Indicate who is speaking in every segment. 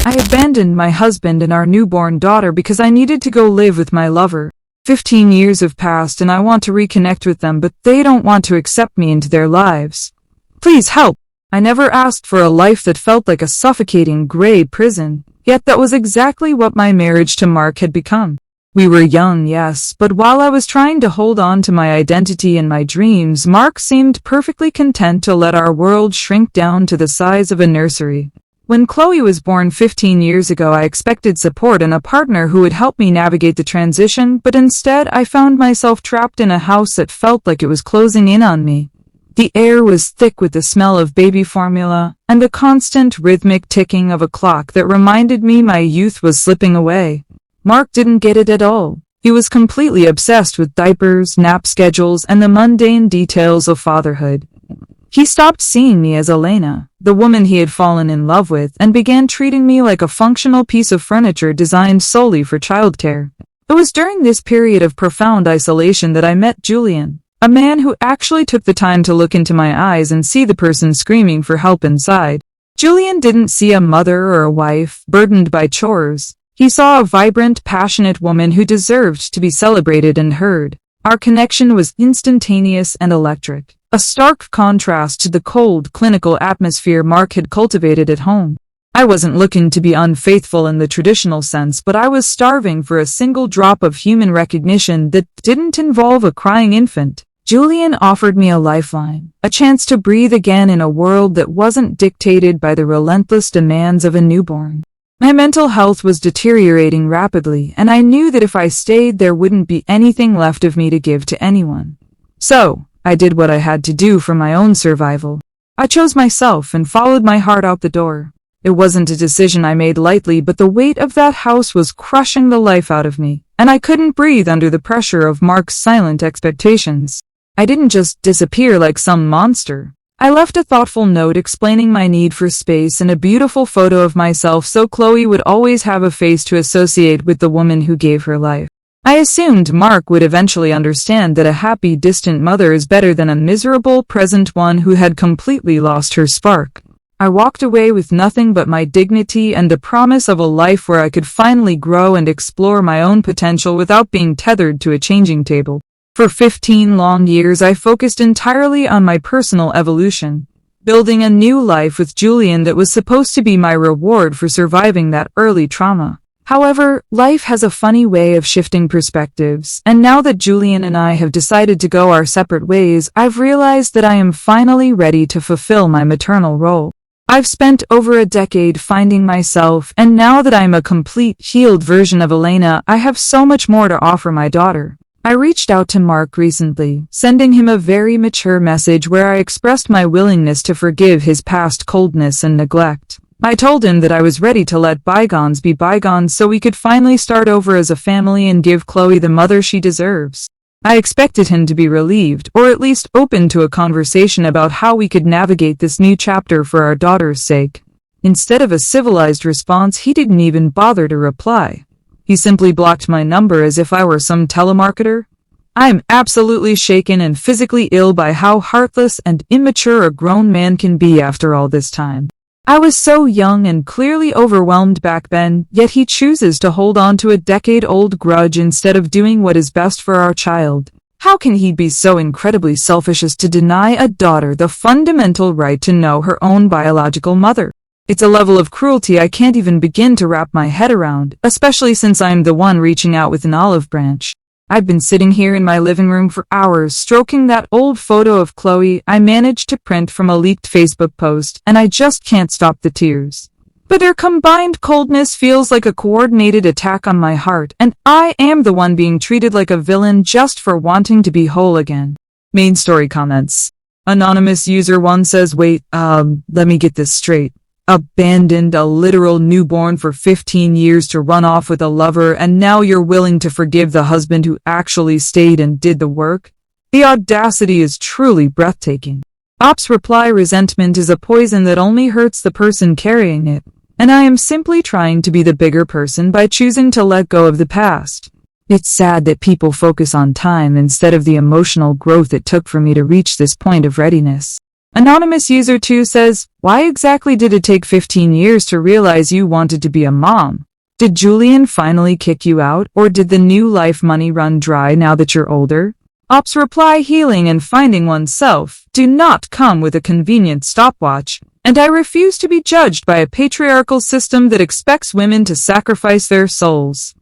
Speaker 1: I abandoned my husband and our newborn daughter because I needed to go live with my lover. 15 years have passed and I want to reconnect with them, but they don't want to accept me into their lives. Please help. I never asked for a life that felt like a suffocating gray prison, yet that was exactly what my marriage to Mark had become. We were young, yes, but while I was trying to hold on to my identity and my dreams, Mark seemed perfectly content to let our world shrink down to the size of a nursery. When Chloe was born 15 years ago, I expected support and a partner who would help me navigate the transition, but instead I found myself trapped in a house that felt like it was closing in on me. The air was thick with the smell of baby formula and the constant rhythmic ticking of a clock that reminded me my youth was slipping away. Mark didn't get it at all. He was completely obsessed with diapers, nap schedules, and the mundane details of fatherhood. He stopped seeing me as Elena, the woman he had fallen in love with, and began treating me like a functional piece of furniture designed solely for childcare. It was during this period of profound isolation that I met Julian, a man who actually took the time to look into my eyes and see the person screaming for help inside. Julian didn't see a mother or a wife burdened by chores. He saw a vibrant, passionate woman who deserved to be celebrated and heard. Our connection was instantaneous and electric, a stark contrast to the cold, clinical atmosphere Mark had cultivated at home. I wasn't looking to be unfaithful in the traditional sense, but I was starving for a single drop of human recognition that didn't involve a crying infant. Julian offered me a lifeline, a chance to breathe again in a world that wasn't dictated by the relentless demands of a newborn. My mental health was deteriorating rapidly, and I knew that if I stayed, there wouldn't be anything left of me to give to anyone. So, I did what I had to do for my own survival. I chose myself and followed my heart out the door. It wasn't a decision I made lightly, but the weight of that house was crushing the life out of me, and I couldn't breathe under the pressure of Mark's silent expectations. I didn't just disappear like some monster. I left a thoughtful note explaining my need for space and a beautiful photo of myself so Chloe would always have a face to associate with the woman who gave her life. I assumed Mark would eventually understand that a happy, distant mother is better than a miserable, present one who had completely lost her spark. I walked away with nothing but my dignity and the promise of a life where I could finally grow and explore my own potential without being tethered to a changing table. For 15 long years, I focused entirely on my personal evolution, building a new life with Julian that was supposed to be my reward for surviving that early trauma. However, life has a funny way of shifting perspectives, and now that Julian and I have decided to go our separate ways, I've realized that I am finally ready to fulfill my maternal role. I've spent over a decade finding myself, and now that I'm a complete, healed version of Elena, I have so much more to offer my daughter. I reached out to Mark recently, sending him a very mature message where I expressed my willingness to forgive his past coldness and neglect. I told him that I was ready to let bygones be bygones so we could finally start over as a family and give Chloe the mother she deserves. I expected him to be relieved, or at least open to a conversation about how we could navigate this new chapter for our daughter's sake. Instead of a civilized response, he didn't even bother to reply. He simply blocked my number as if I were some telemarketer. I'm absolutely shaken and physically ill by how heartless and immature a grown man can be after all this time. I was so young and clearly overwhelmed back then, yet he chooses to hold on to a decade-old grudge instead of doing what is best for our child. How can he be so incredibly selfish as to deny a daughter the fundamental right to know her own biological mother? It's a level of cruelty I can't even begin to wrap my head around, especially since I'm the one reaching out with an olive branch. I've been sitting here in my living room for hours, stroking that old photo of Chloe I managed to print from a leaked Facebook post, and I just can't stop the tears. But their combined coldness feels like a coordinated attack on my heart, and I am the one being treated like a villain just for wanting to be whole again. Main story comments. Anonymous user 1 says, wait, let me get this straight. Abandoned a literal newborn for 15 years to run off with a lover, and now you're willing to forgive the husband who actually stayed and did the work? The audacity is truly breathtaking. Op's reply, resentment is a poison that only hurts the person carrying it, and I am simply trying to be the bigger person by choosing to let go of the past. It's sad that people focus on time instead of the emotional growth it took for me to reach this point of readiness. Anonymous user 2 says, why exactly did it take 15 years to realize you wanted to be a mom? Did Julian finally kick you out, or did the new life money run dry now that you're older? Ops reply, healing and finding oneself do not come with a convenient stopwatch, and I refuse to be judged by a patriarchal system that expects women to sacrifice their souls.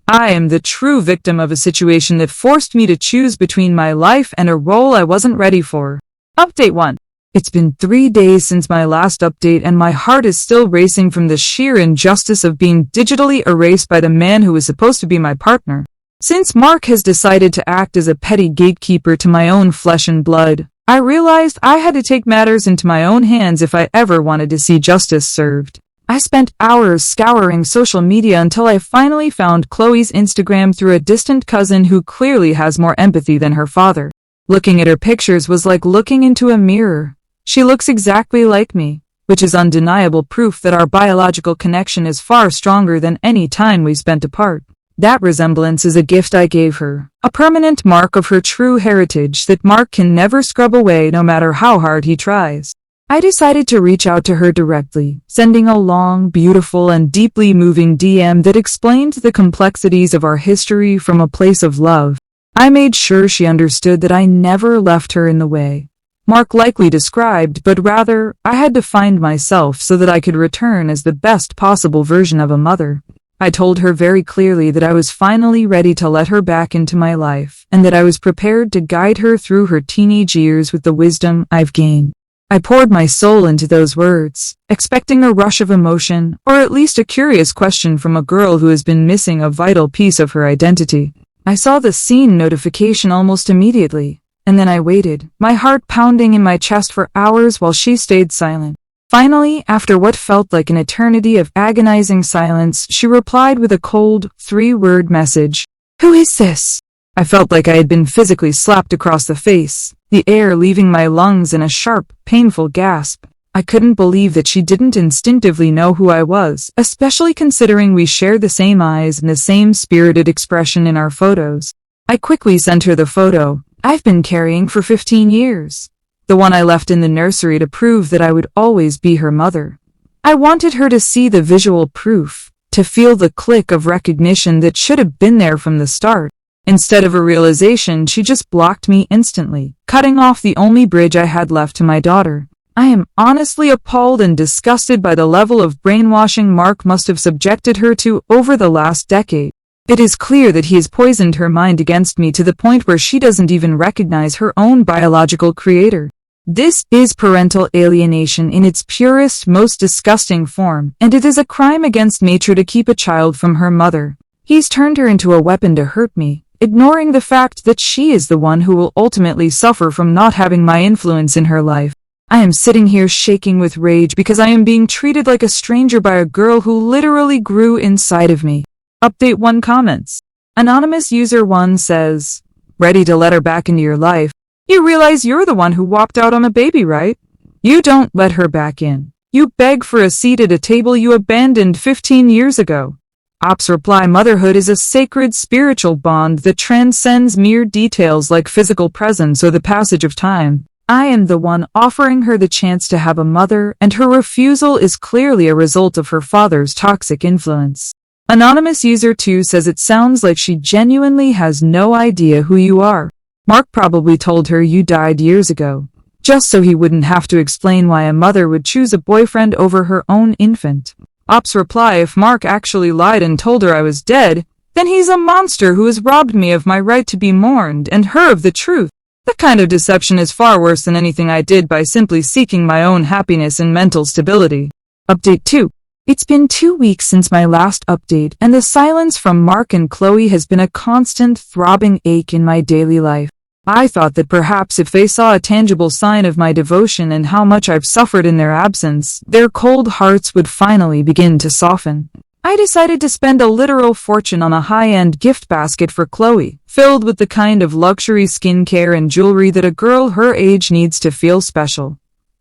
Speaker 1: I am the true victim of a situation that forced me to choose between my life and a role I wasn't ready for. Update 1. It's been 3 days since my last update and my heart is still racing from the sheer injustice of being digitally erased by the man who was supposed to be my partner. Since Mark has decided to act as a petty gatekeeper to my own flesh and blood, I realized I had to take matters into my own hands if I ever wanted to see justice served. I spent hours scouring social media until I finally found Chloe's Instagram through a distant cousin who clearly has more empathy than her father. Looking at her pictures was like looking into a mirror. She looks exactly like me, which is undeniable proof that our biological connection is far stronger than any time we spent apart. That resemblance is a gift I gave her, a permanent mark of her true heritage that Mark can never scrub away no matter how hard he tries. I decided to reach out to her directly, sending a long, beautiful, and deeply moving DM that explained the complexities of our history from a place of love. I made sure she understood that I never left her in the way Mark likely described, but rather, I had to find myself so that I could return as the best possible version of a mother. I told her very clearly that I was finally ready to let her back into my life, and that I was prepared to guide her through her teenage years with the wisdom I've gained. I poured my soul into those words, expecting a rush of emotion, or at least a curious question from a girl who has been missing a vital piece of her identity. I saw the seen notification almost immediately. And then I waited, my heart pounding in my chest for hours while she stayed silent. Finally, after what felt like an eternity of agonizing silence, she replied with a cold, 3-word message. Who is this? I felt like I had been physically slapped across the face, the air leaving my lungs in a sharp, painful gasp. I couldn't believe that she didn't instinctively know who I was, especially considering we shared the same eyes and the same spirited expression in our photos. I quickly sent her the photo I've been carrying for 15 years. The one I left in the nursery to prove that I would always be her mother. I wanted her to see the visual proof, to feel the click of recognition that should have been there from the start. Instead of a realization, she just blocked me instantly, cutting off the only bridge I had left to my daughter. I am honestly appalled and disgusted by the level of brainwashing Mark must have subjected her to over the last decade. It is clear that he has poisoned her mind against me to the point where she doesn't even recognize her own biological creator. This is parental alienation in its purest, most disgusting form, and it is a crime against nature to keep a child from her mother. He's turned her into a weapon to hurt me, ignoring the fact that she is the one who will ultimately suffer from not having my influence in her life. I am sitting here shaking with rage because I am being treated like a stranger by a girl who literally grew inside of me. Update 1 comments. Anonymous user 1 says, ready to let her back into your life. You realize you're the one who walked out on a baby, right? You don't let her back in. You beg for a seat at a table you abandoned 15 years ago. Ops reply, motherhood is a sacred spiritual bond that transcends mere details like physical presence or the passage of time. I am the one offering her the chance to have a mother, and her refusal is clearly a result of her father's toxic influence. Anonymous user 2 says it sounds like she genuinely has no idea who you are. Mark probably told her you died years ago, just so he wouldn't have to explain why a mother would choose a boyfriend over her own infant. Ops reply, if Mark actually lied and told her I was dead, then he's a monster who has robbed me of my right to be mourned and her of the truth. That kind of deception is far worse than anything I did by simply seeking my own happiness and mental stability. Update 2. It's been 2 weeks since my last update, and the silence from Mark and Chloe has been a constant, throbbing ache in my daily life. I thought that perhaps if they saw a tangible sign of my devotion and how much I've suffered in their absence, their cold hearts would finally begin to soften. I decided to spend a literal fortune on a high-end gift basket for Chloe, filled with the kind of luxury skincare and jewelry that a girl her age needs to feel special.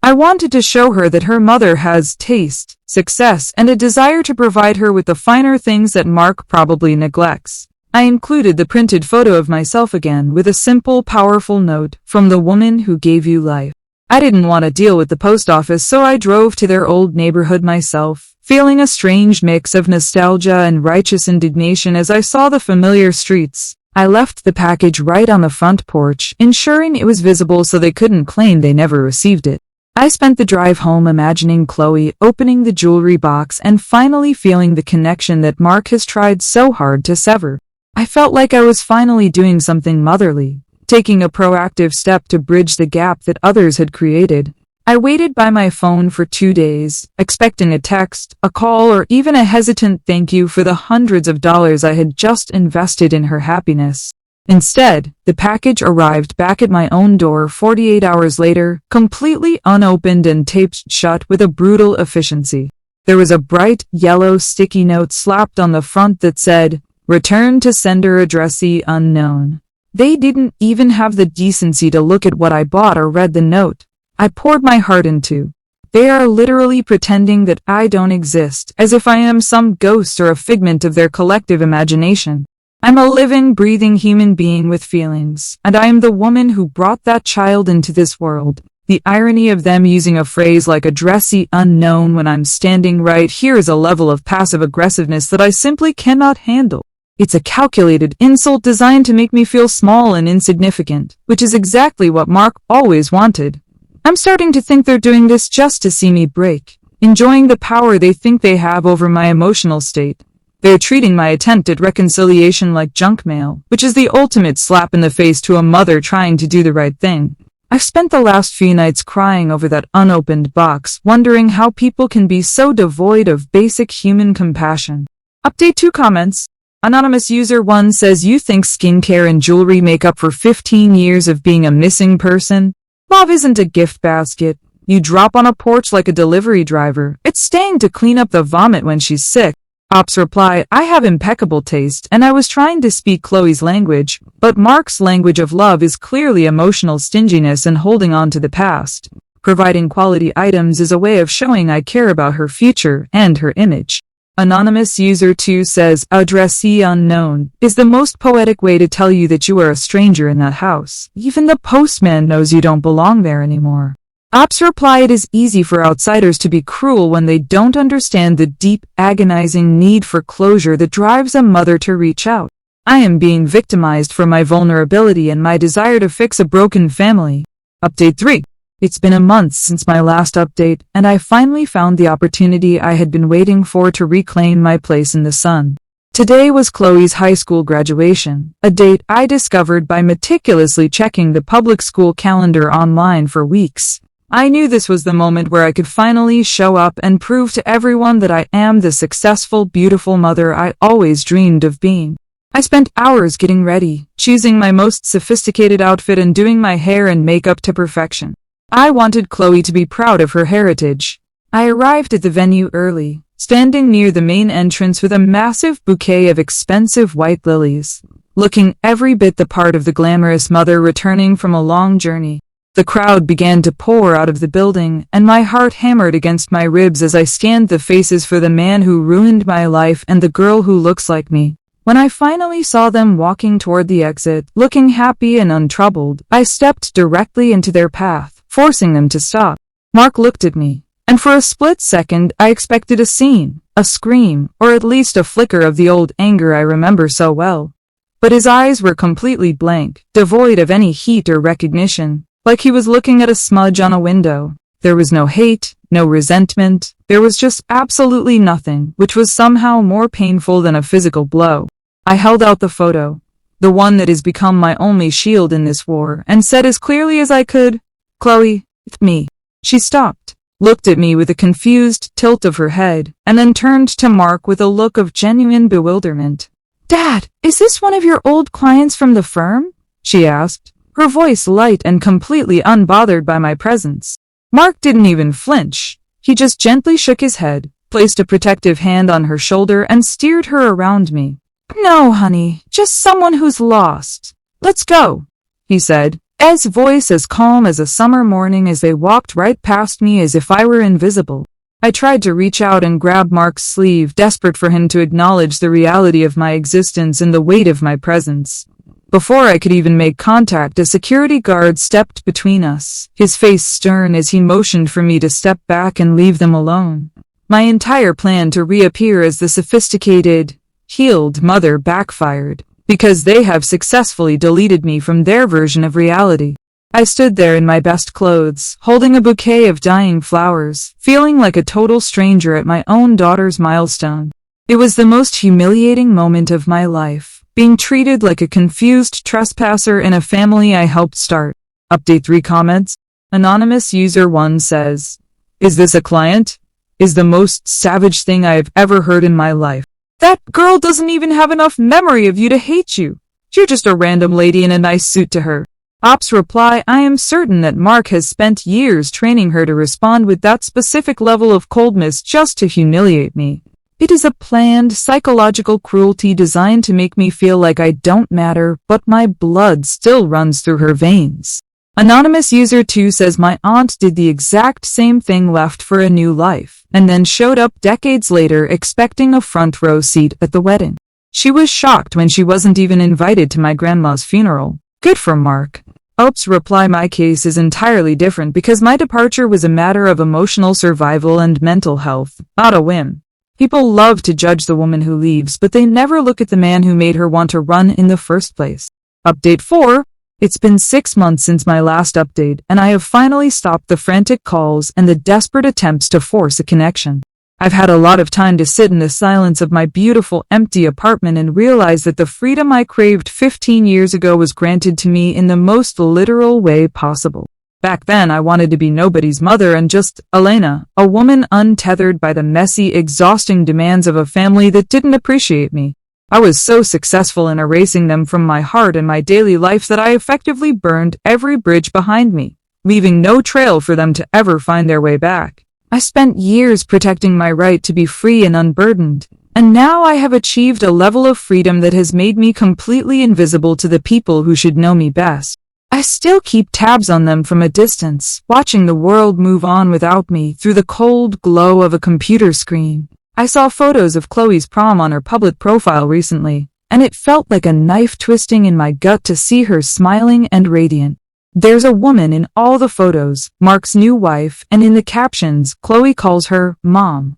Speaker 1: I wanted to show her that her mother has taste, success, and a desire to provide her with the finer things that Mark probably neglects. I included the printed photo of myself again with a simple, powerful note, from the woman who gave you life. I didn't want to deal with the post office, so I drove to their old neighborhood myself, feeling a strange mix of nostalgia and righteous indignation as I saw the familiar streets. I left the package right on the front porch, ensuring it was visible so they couldn't claim they never received it. I spent the drive home imagining Chloe opening the jewelry box and finally feeling the connection that Mark has tried so hard to sever. I felt like I was finally doing something motherly, taking a proactive step to bridge the gap that others had created. I waited by my phone for 2 days, expecting a text, a call, or even a hesitant thank you for the hundreds of dollars I had just invested in her happiness. Instead, the package arrived back at my own door 48 hours later, completely unopened and taped shut with a brutal efficiency. There was a bright, yellow sticky note slapped on the front that said, "Return to sender addressee unknown." They didn't even have the decency to look at what I bought or read the note. I poured my heart into. They are literally pretending that I don't exist, as if I am some ghost or a figment of their collective imagination. I'm a living, breathing human being with feelings, and I am the woman who brought that child into this world. The irony of them using a phrase like addressee unknown when I'm standing right here is a level of passive aggressiveness that I simply cannot handle. It's a calculated insult designed to make me feel small and insignificant, which is exactly what Mark always wanted. I'm starting to think they're doing this just to see me break, enjoying the power they think they have over my emotional state. They're treating my attempt at reconciliation like junk mail, which is the ultimate slap in the face to a mother trying to do the right thing. I've spent the last few nights crying over that unopened box, wondering how people can be so devoid of basic human compassion. Update 2 comments. Anonymous user 1 says, "You think skincare and jewelry make up for 15 years of being a missing person? Love isn't a gift basket you drop on a porch like a delivery driver. It's staying to clean up the vomit when she's sick." Ops reply, "I have impeccable taste, and I was trying to speak Chloe's language, but Mark's language of love is clearly emotional stinginess and holding on to the past. Providing quality items is a way of showing I care about her future and her image." Anonymous user 2 says, "Addressee unknown is the most poetic way to tell you that you are a stranger in that house. Even the postman knows you don't belong there anymore." Ops reply, "It is easy for outsiders to be cruel when they don't understand the deep, agonizing need for closure that drives a mother to reach out. I am being victimized for my vulnerability and my desire to fix a broken family." Update 3. It's been a month since my last update, and I finally found the opportunity I had been waiting for to reclaim my place in the sun. Today was Chloe's high school graduation, a date I discovered by meticulously checking the public school calendar online for weeks. I knew this was the moment where I could finally show up and prove to everyone that I am the successful, beautiful mother I always dreamed of being. I spent hours getting ready, choosing my most sophisticated outfit and doing my hair and makeup to perfection. I wanted Chloe to be proud of her heritage. I arrived at the venue early, standing near the main entrance with a massive bouquet of expensive white lilies, looking every bit the part of the glamorous mother returning from a long journey. The crowd began to pour out of the building, and my heart hammered against my ribs as I scanned the faces for the man who ruined my life and the girl who looks like me. When I finally saw them walking toward the exit, looking happy and untroubled, I stepped directly into their path, forcing them to stop. Mark looked at me, and for a split second I expected a scene, a scream, or at least a flicker of the old anger I remember so well. But his eyes were completely blank, devoid of any heat or recognition. Like he was looking at a smudge on a window. There was no hate, no resentment. There was just absolutely nothing, which was somehow more painful than a physical blow. I held out the photo, the one that has become my only shield in this war, and said as clearly as I could, "Chloe, it's me." She stopped, looked at me with a confused tilt of her head, and then turned to Mark with a look of genuine bewilderment. "Dad, is this one of your old clients from the firm?" she asked, her voice light and completely unbothered by my presence. Mark didn't even flinch. He just gently shook his head, placed a protective hand on her shoulder, and steered her around me. "No, honey, just someone who's lost. Let's go," he said, his voice as calm as a summer morning as they walked right past me as if I were invisible. I tried to reach out and grab Mark's sleeve, desperate for him to acknowledge the reality of my existence and the weight of my presence. Before I could even make contact, a security guard stepped between us, his face stern as he motioned for me to step back and leave them alone. My entire plan to reappear as the sophisticated, healed mother backfired, because they have successfully deleted me from their version of reality. I stood there in my best clothes, holding a bouquet of dying flowers, feeling like a total stranger at my own daughter's milestone. It was the most humiliating moment of my life, being treated like a confused trespasser in a family I helped start. Update 3 comments. Anonymous user 1 says, "Is this a client? Is the most savage thing I have ever heard in my life. That girl doesn't even have enough memory of you to hate you. You're just a random lady in a nice suit to her." Ops reply, "I am certain that Mark has spent years training her to respond with that specific level of coldness just to humiliate me. It is a planned psychological cruelty designed to make me feel like I don't matter, but my blood still runs through her veins." Anonymous user 2 says, "My aunt did the exact same thing, left for a new life, and then showed up decades later expecting a front row seat at the wedding. She was shocked when she wasn't even invited to my grandma's funeral. Good for Mark." Ops reply, "My case is entirely different because my departure was a matter of emotional survival and mental health, not a whim. People love to judge the woman who leaves, but they never look at the man who made her want to run in the first place." Update 4. It's been 6 months since my last update, and I have finally stopped the frantic calls and the desperate attempts to force a connection. I've had a lot of time to sit in the silence of my beautiful empty apartment and realize that the freedom I craved 15 years ago was granted to me in the most literal way possible. Back then, I wanted to be nobody's mother and just Elena, a woman untethered by the messy, exhausting demands of a family that didn't appreciate me. I was so successful in erasing them from my heart and my daily life that I effectively burned every bridge behind me, leaving no trail for them to ever find their way back. I spent years protecting my right to be free and unburdened, and now I have achieved a level of freedom that has made me completely invisible to the people who should know me best. I still keep tabs on them from a distance, watching the world move on without me through the cold glow of a computer screen. I saw photos of Chloe's prom on her public profile recently, and it felt like a knife twisting in my gut to see her smiling and radiant. There's a woman in all the photos, Mark's new wife, and in the captions, Chloe calls her Mom,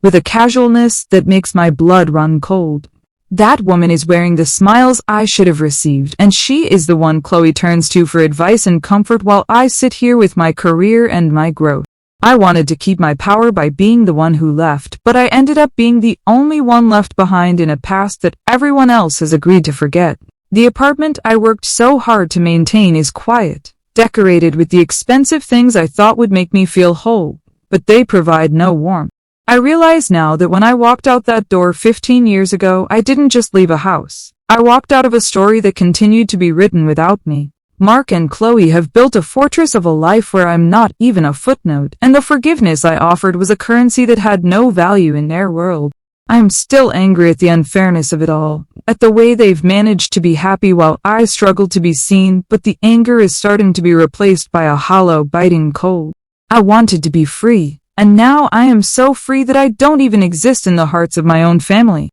Speaker 1: with a casualness that makes my blood run cold. That woman is wearing the smiles I should have received, and she is the one Chloe turns to for advice and comfort while I sit here with my career and my growth. I wanted to keep my power by being the one who left, but I ended up being the only one left behind in a past that everyone else has agreed to forget. The apartment I worked so hard to maintain is quiet, decorated with the expensive things I thought would make me feel whole, but they provide no warmth. I realize now that when I walked out that door 15 years ago, I didn't just leave a house. I walked out of a story that continued to be written without me. Mark and Chloe have built a fortress of a life where I'm not even a footnote, and the forgiveness I offered was a currency that had no value in their world. I'm still angry at the unfairness of it all, at the way they've managed to be happy while I struggle to be seen, but the anger is starting to be replaced by a hollow, biting cold. I wanted to be free, and now I am so free that I don't even exist in the hearts of my own family.